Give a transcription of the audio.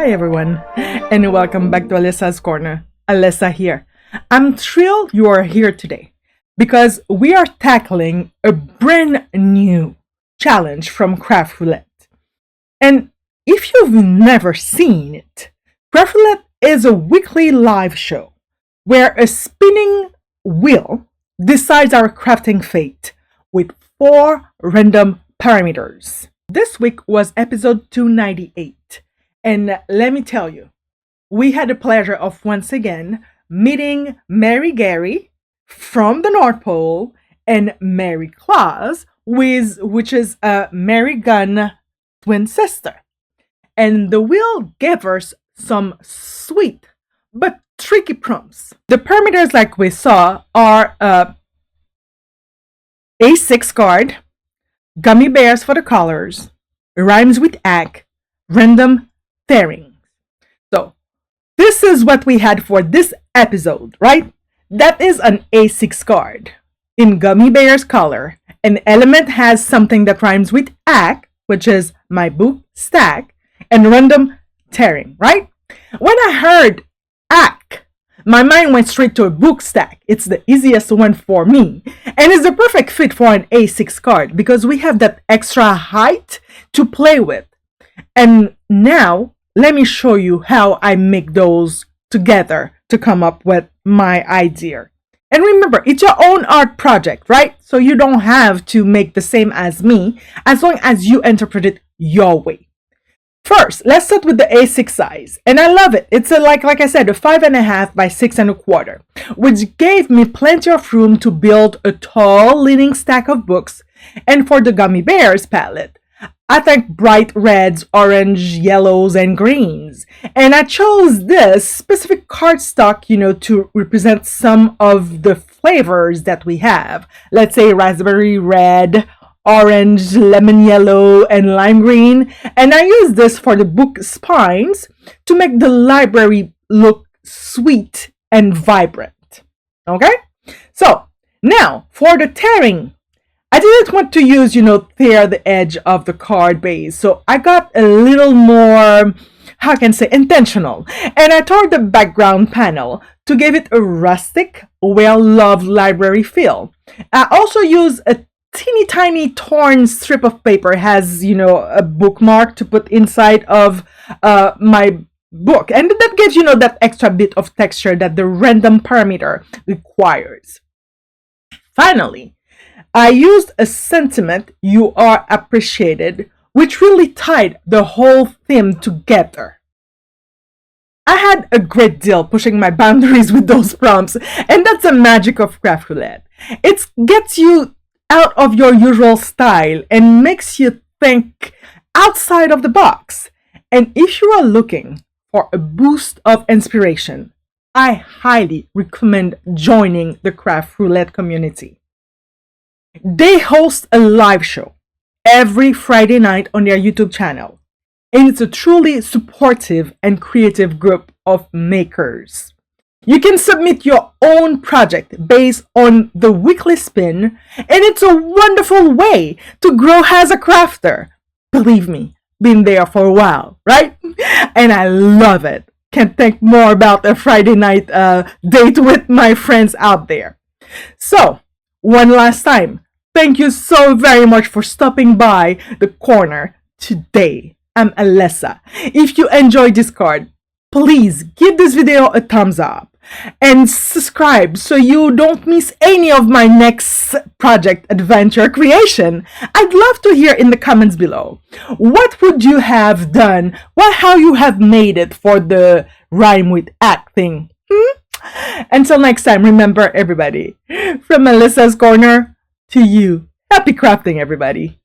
Hi everyone, and welcome back to Alessa's Corner. Alessa here. I'm thrilled you are here today because we are tackling a brand new challenge from Craft Roulette. And if you've never seen it, Craft Roulette is a weekly live show where a spinning wheel decides our crafting fate with 4 random parameters. This week was episode 298. And let me tell you, we had the pleasure of once again meeting Mary Gary from the North Pole and Mary Claus, which is a Mary Gunn twin sister. And the wheel gave us some sweet but tricky prompts. The parameters, like we saw, are A6 card, gummy bears for the colors, rhymes with ack, random pairings. So this is what we had for this episode, right? That is an A6 card in gummy bears color. An element has something that rhymes with ack, which is my book stack, and random tearing, right? When I heard ack, my mind went straight to a book stack. It's the easiest one for me. And it's the perfect fit for an A6 card because we have that extra height to play with. And now, let me show you how I make those together to come up with my idea. And remember, it's your own art project, right? So you don't have to make the same as me as long as you interpret it your way. First, let's start with the A6 size. And I love it. It's like I said, a 5.5 by 6.25, which gave me plenty of room to build a tall leaning stack of books. And for the Gummy Bears palette, I think bright reds, orange, yellows, and greens. And I chose this specific cardstock, to represent some of the flavors that we have. Let's say raspberry red, orange, lemon yellow, and lime green. And I use this for the book spines to make the library look sweet and vibrant. Okay? So, now for the tearing. I didn't want to use, tear the edge of the card base. So I got a little more, intentional. And I tore the background panel to give it a rustic, well-loved library feel. I also used a teeny tiny torn strip of paper, has, a bookmark to put inside of my book. And that gives, that extra bit of texture that the random parameter requires. Finally, I used a sentiment, "You are appreciated," which really tied the whole theme together. I had a great deal pushing my boundaries with those prompts, and that's the magic of Craft Roulette. It gets you out of your usual style and makes you think outside of the box. And if you are looking for a boost of inspiration, I highly recommend joining the Craft Roulette community. They host a live show every Friday night on their YouTube channel, and it's a truly supportive and creative group of makers. You can submit your own project based on the weekly spin, and it's a wonderful way to grow as a crafter. Believe me, been there for a while, right? And I love it. Can't think more about a Friday night date with my friends out there. So, one last time, thank you so very much for stopping by the corner today. I'm Alessa. If you enjoyed this card, please give this video a thumbs up and subscribe so you don't miss any of my next project adventure creation. I'd love to hear in the comments below. What would you have done? How you have made it for the rhyme with act thing? Until next time, remember everybody, from Alessa's Corner to you. Happy crafting, everybody.